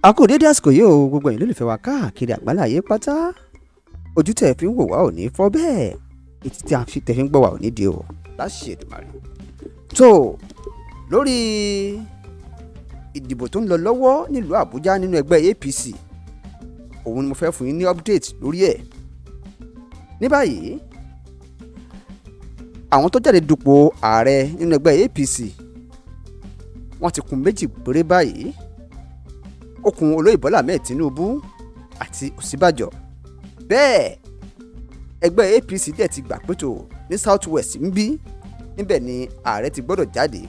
a kò dédé àsìkò yìí o gbogbo ẹ̀yin lólùfẹ́ wa káàkiri àgbáláyé pátá ojú tẹ̀ fi ń wò wá ò ní fọ́ bẹ́ẹ̀ etí tí a fi tẹ̀ fi ń gbọ́ wá ò ní di o láṣẹ Èdùmàrè. tó lórí ìdìbò tó ń lọ lọ́wọ́ nílùú Àbújá nínú ẹgbẹ́ APC òun ni mo fẹ́ fún yín ní update lórí ẹ̀. ní báyìí àwọn tó jáde dupò ààrẹ nínú ẹgbẹ́ APC wọ́n ti kù méjì péré báyìí ó kù olóyè Bọ́lá Ahmed Tinubu àti Osibanjo. bẹ́ẹ̀ ẹgbẹ́ APC dẹ̀ ti gbà pé tó ní South West ń bí níbẹ̀ ni ààrẹ ti gbọ́dọ̀ jáde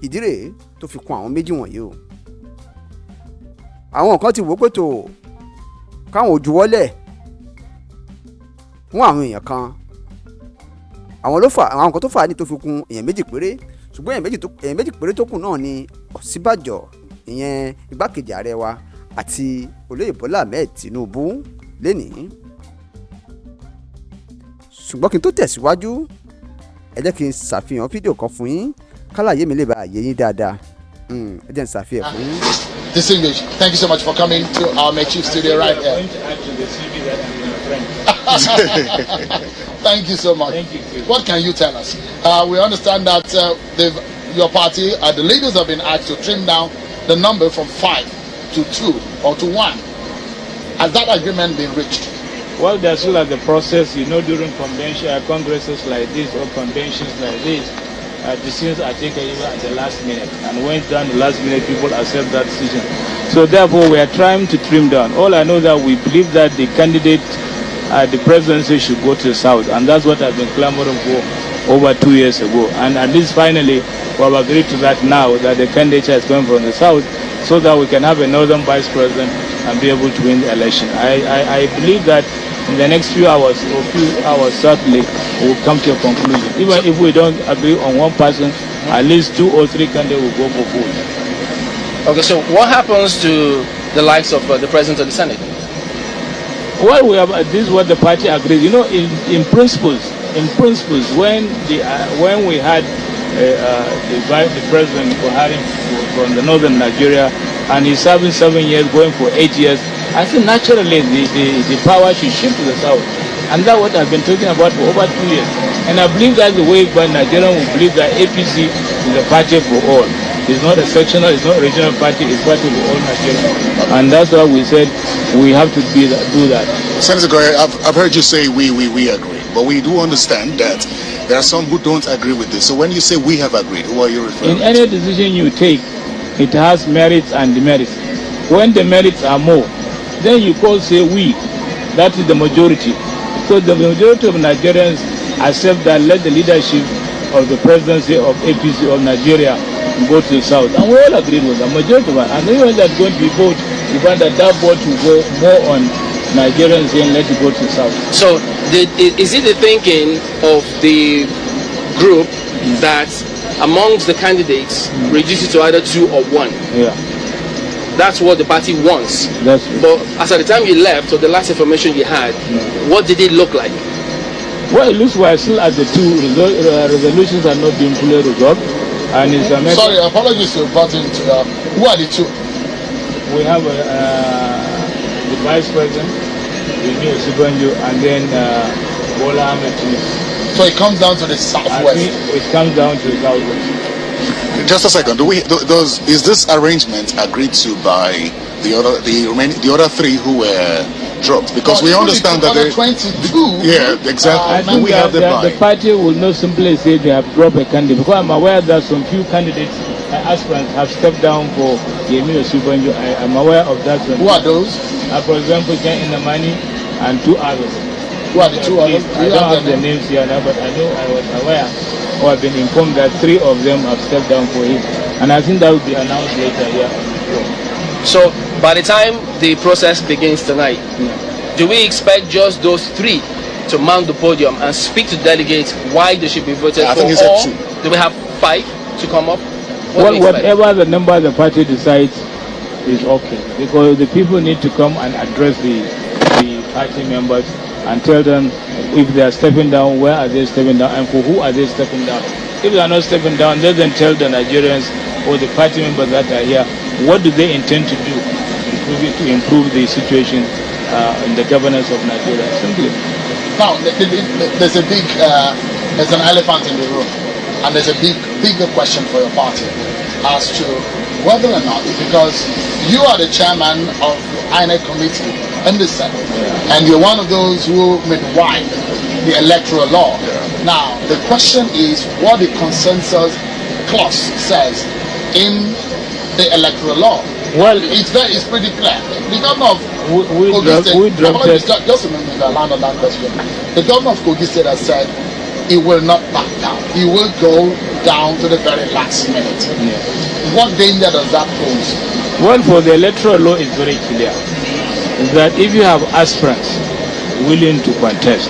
ìdí rèé tó fi kù àwọn méjì wọ̀nyí o. àwọn kan ti wò pé tó káwọn ò juwọ́lẹ̀ fún àwọn èèyàn kan àwọn kan tó fà á ní tó fi kù èèyàn méjì péré ṣùgbọ́n èèyàn méjì péré tó kù náà ni Osibanjo ìyẹn igbákejì ààrẹ wa àti olóyè Bọ́lá Ahmed Tinubu lénìí. ṣùgbọ́n kí n tó tẹ̀síwájú ẹ jẹ́ kí n ṣàfihàn fídíò kan fún yín kálàyé mi lè bá àyè yín dáadáa ẹ jẹ́ n ṣàfihàn fún yín. Distinguished, thank you so much for coming to our Chief Studio right here. Thank you so much. Thank you. What can you tell us? We understand that your party, the leaders have been asked to trim down the number from 5 to 2 or to 1. Has that agreement been reached? Well, they're still at the process. During congresses like this or conventions like this, decisions are taken even at the last minute. And when it's done the last minute, people accept that decision. So therefore, we are trying to trim down. All I know that we believe that the candidate the presidency should go to the south, and that's what I've been clamoring for over 2 years ago. And at least finally, we have agreed to that now, that the candidate is coming from the south, so that we can have a northern vice president and be able to win the election. I believe that in the next few hours, certainly, we will come to a conclusion. Even if we don't agree on one person, at least 2 or 3 candidates will go for vote. Okay, so what happens to the likes of the president of the Senate? Well, this is what the party agrees. In principles, when we had the president Buhari from the northern Nigeria, and he's serving 7 years, going for 8 years, I think naturally the power should shift to the south, and that's what I've been talking about for over 2 years. And I believe that's the way Nigerians will believe that APC is a party for all. It's not a sectional, it's not a regional party, it's party for all Nigerians. And that's why we said we have to do that. Senator Goye, I've heard you say we agree, but we do understand that there are some who don't agree with this. So when you say we have agreed, who are you referring to? In any decision you take, it has merits and demerits. When the merits are more, then you say we. That is the majority. So the majority of Nigerians accept that let the leadership of the presidency of APC of Nigeria go to the south. And we all agreed with the majority of us. And even that's going to be vote, you find that vote will go more on Nigerians and let it go to the south. So is it the thinking of the group that amongst the candidates reduce it to either 2 or 1? Yeah. That's what the party wants. That's true. But as at the time you left, or the last information you had, what did it look like? Well, it looks like still at the 2 resolutions are not being fully resolved. And it's Sorry, apologies to button to who are the 2? We have the vice president, Yemi Osibanjo, and then Bọ́lá Ahmed Tinubu. So it comes down to the southwest. I think it comes down to the southwest. Just a second. Is this arrangement agreed to by the other 3 who were dropped? Because we understand that 22. Yeah, exactly. I think the party will not simply say they have dropped a candidate, because I'm aware that some few candidates, aspirants, have stepped down for Yemi Osibanjo. I'm aware of that. Who are those? For example, Ken Inamani and 2 others. Who are the 2 others? I don't have the names here now, but I know I was aware, or I've been informed that 3 of them have stepped down for him. And I think that will be announced later here. So by the time the process begins tonight, do we expect just those 3 to mount the podium and speak to delegates why they should be voted for? Think or do we have 5 to come up? Whatever the number the party decides is okay, because the people need to come and address the party members and tell them if they are stepping down, where are they stepping down, and for who are they stepping down. If they are not stepping down, let them tell the Nigerians or the party members that are here what do they intend to do to improve the situation in the governance of Nigeria. Simply. Now, there's an elephant in the room, and there's a bigger question for your party as to whether or not, because you are the chairman of the INEC committee in the Senate, and you're one of those who midwife the electoral law. Now, the question is what the consensus clause says in the electoral law. Well, it's pretty clear. The governor of just remember the land on that question. The governor of Kogi State has said he will not back down. He will go down to the very last minute. Yeah. What danger does that pose? Well, for the electoral law, it's very clear that if you have aspirants willing to contest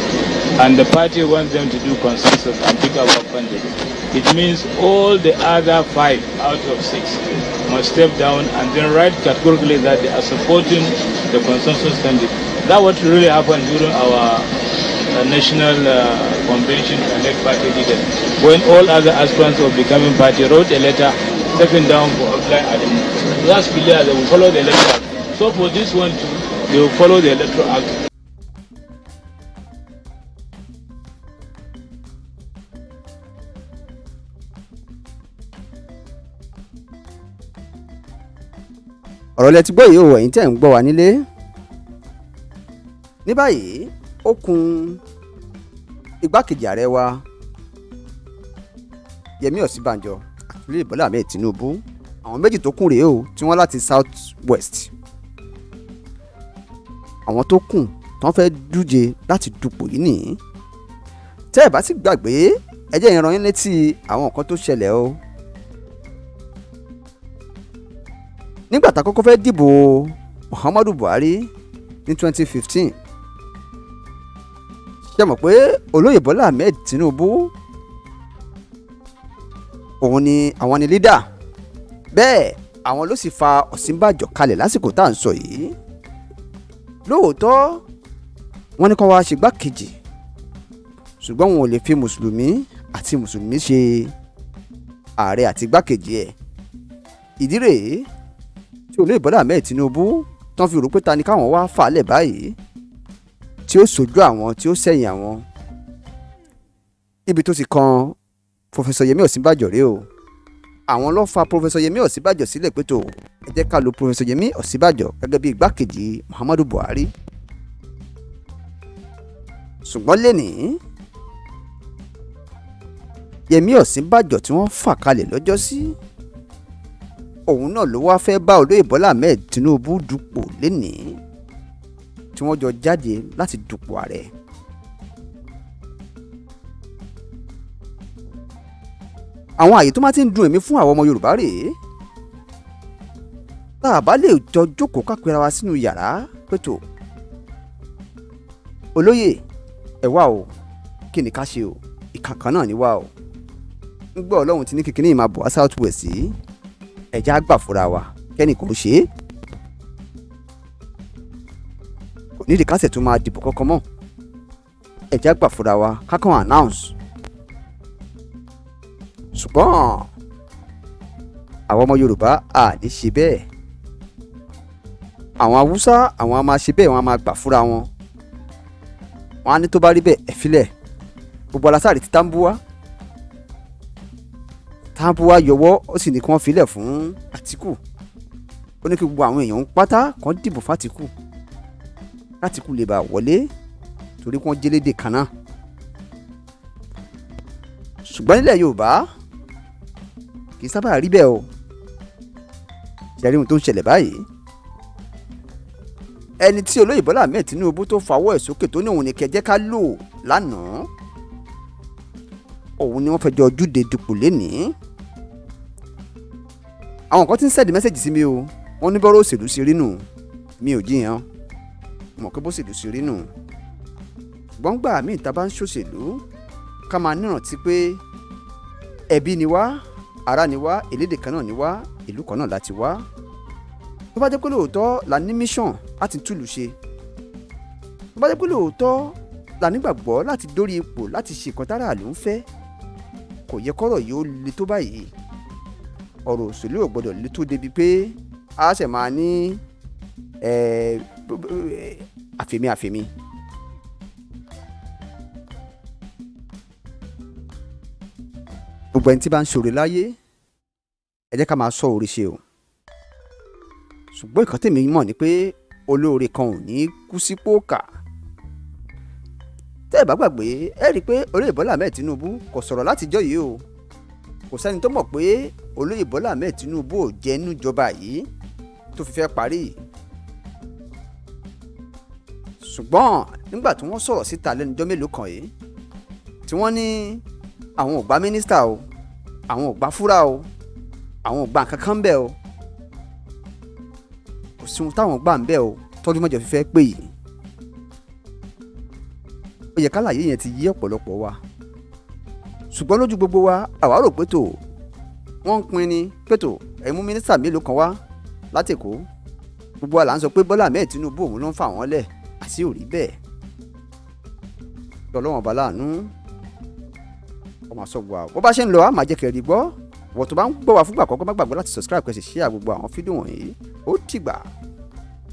and the party wants them to do consensus and pick up a candidate, it means all the other 5 out of 6 must step down and then write categorically that they are supporting the consensus candidate. That's what really happened during our national convention to elect party leaders. When all other aspirants of becoming party wrote a letter stepping down for applying at the last clear, they will follow the electoral act. So for this one too, they will follow the electoral act. ọ̀rọ̀ lẹ ti gbọ́ yìí o, ẹ̀yin tẹ́ ń gbọ́ wa nílé. Ní báyìí ó kún igbákejì ààrẹ wa Yemi Osibanjo àti Bola Ahmed Tinubu. Àwọn méjì tó kún rèé o tí wọ́n láti South West. Àwọn tó kún tán fẹ́ dúje láti dupò yìí nìyí. Tẹ́ ẹ̀ bá sì gbàgbé ẹ jẹ́ n rán yín létí àwọn nǹkan tó ṣẹlẹ̀ o. Nígbà tá kọ́kọ́ fẹ́ dìbò Muhammadu Buhari ní 2015, ṣe mọ̀ pé olóyè Bola Ahmed Tinubu òun ni àwọn ni leader, bẹ́ẹ̀ àwọn ló sì fa Ọ̀sínbàjò kalẹ̀ lásìkò tá à ń sọ yìí. Lóòótọ́ wọ́n ní kó wá ṣe gbákejì, ṣùgbọ́n wọn ò lè fi mùsùlùmí àti mùsùlùmí ṣe ààrẹ àti gbákejì ẹ̀. Ìdí rèé tí olóyè Bola Ahmed Tinubu tán fi rò pé ta ni káwọn wá fàálẹ̀ báyìí tí ó sojú àwọn tí ó sẹ́yìn àwọn. Ibi tó ti kan Professor Yemi Osibanjo rèé o. Àwọn ló fa Professor Yemi Osibanjo sílẹ̀ pé tó ẹ jẹ́ ká lo Professor Yemi Osibanjo gẹ́gẹ́ bí igbákejì Muhammadu Buhari. Ṣùgbọ́n lénìí Yemi Osibanjo tí wọ́n fà kalẹ̀ lọ́jọ́ sí, òun náà ló wá fẹ́ bá olóyè Bola Ahmed Tinubu dupò lénìí tí wọ́n jọ jáde láti dupò ààrẹ. Àwọn àyè tó máa ti ń dùn èmi fún àwọn ọmọ Yorùbá rèé. Tá a bá lè jọ jókòó ká pera wa sínú yàrá pẹ̀tò olóyè ẹ wá o, kí ni ká ṣe o, ìkànkan náà ni wá o. ń gbọ́ Ọlọ́run ti ní kékeré yìí máa bọ̀ wá South West yìí, ẹ̀já gbà fúnra wa kẹ́nìkan ó ṣe é. Kò nídìí kásẹ̀ tó máa dìbò kankan mọ́, ẹ̀já gbà fúnra wa kákan announce. Ṣùgbọ́n àwọn ọmọ Yorùbá à ní ṣe bẹ́ẹ̀. Àwọn Haúsá àwọn a máa ṣe bẹ́ẹ̀, wọ́n a máa gbà fúnra wọn. Wọ́n á ní tó bá rí bẹ́ẹ̀ ẹ filẹ̀. Gbogbo alásáàrí ti Tambuwa yọwọ́, ó sì ní kí wọ́n filẹ̀ fún Àtíkù. Ó ní kí gbogbo àwọn èèyàn ń pátá kan dìbò f'Àtíkù l'Àtíkù lè bá wọlé torí kí wọ́n jẹ́lédè kan náà. Ṣùgbọ́n nílẹ̀ Yorùbá kì í sábà rí bẹ́ẹ̀ o. Ṣẹ̀rí ohun tó ń ṣẹlẹ̀ báyìí. Ẹni tí olóyè Bola Ahmed Tinubu tó fawọ́ ẹ̀ sókè tó ní òun ní kẹjẹ́ ká lò lánàá, òun ni wọ́n fẹ́ jọ ojúde dupò lénìí. Àwọn kan ti ń sẹ́ẹ̀dì mẹ́sẹ̀jì sí mi o, wọ́n ní bọ́rọ̀ òṣèlú sí rí nù. Mi ò jiyàn, mọ̀ pé bó ṣèlú sí rí nù. Ṣùgbọ́n gbà míì ta bá ń ṣòṣèlú ká máa nírántí pé ẹbí ni wá, ará ni wá, elédè kan náà ni wá, ìlú kan náà láti wá. Tó bá jẹ́ pé lóòótọ́ la ní mission láti túlù ṣe, tó bá jẹ́ pé lóòótọ́ la nígbàgbọ́ láti dórí ipò láti ṣe nǹkan tára ló ń fẹ́, kò yẹ kọ́rọ̀ yìí ó le tó báyìí. Ọ̀rọ̀ òṣèlú ò gbọ́dọ̀ le tó débi pé a ṣẹ̀ máa ní àfẹ̀mí. gbogbo ẹni tí bá ń ṣoore láyé ẹ jẹ́ ká máa sọ oore ṣe o. ṣùgbọ́n ìkan tèmi mọ̀ ni pé olóore kan ò ní kú sípò kà. tẹ́ ẹ bá gbàgbé ẹ rí i pé olóyè Bọ́lá Ahmed Tinubu kò sọ̀rọ̀ látijọ́ yìí o. kò sẹ́ni tó mọ̀ pé olóyè Bọ́lá Ahmed Tinubu ò jẹ́ inú ìjọba yìí tó fi fẹ́ parí. ṣùgbọ́n nígbà tí wọ́n sọ̀rọ̀ síta lẹ́nu ọjọ́ mélòó kan yìí tí wọ́n ní àwọn ò gba mínísítà o, àwọn ò gba fúra o, àwọn ò gba nǹkan kan bẹ́ẹ̀ o, kò sí ohun táwọn gbà ń bẹ́ẹ̀ o tọ́jú mọ́jọ fífẹ́ pè yìí. ó yẹ kálàyé yẹn ti yí ọ̀pọ̀lọpọ̀ wa. ṣùgbọ́n lójú gbogbo wa àwa rò pé tó wọ́n ń pín ní pé tó ẹ mú mínísítà mélòó kan wá láti Èkó. gbogbo wa là ń sọ pé Bọ́lá Ahmed Tinubu òun ló ń fà wọ́n lẹ̀ àti ò rí bẹ́ẹ̀. Ọlọ́run bá láàánú ọmọ àsọgbọ àwọn bó bá ṣe ń lọ á máa jẹ́ kẹrì gbọ́. wọ́n tó bá ń gbọ́ wa fúngbà àkọ́kọ́ má gbàgbé láti subscribe kẹ́ sì share gbogbo àwọn fídíò wọ̀nyí. ó dìgbà.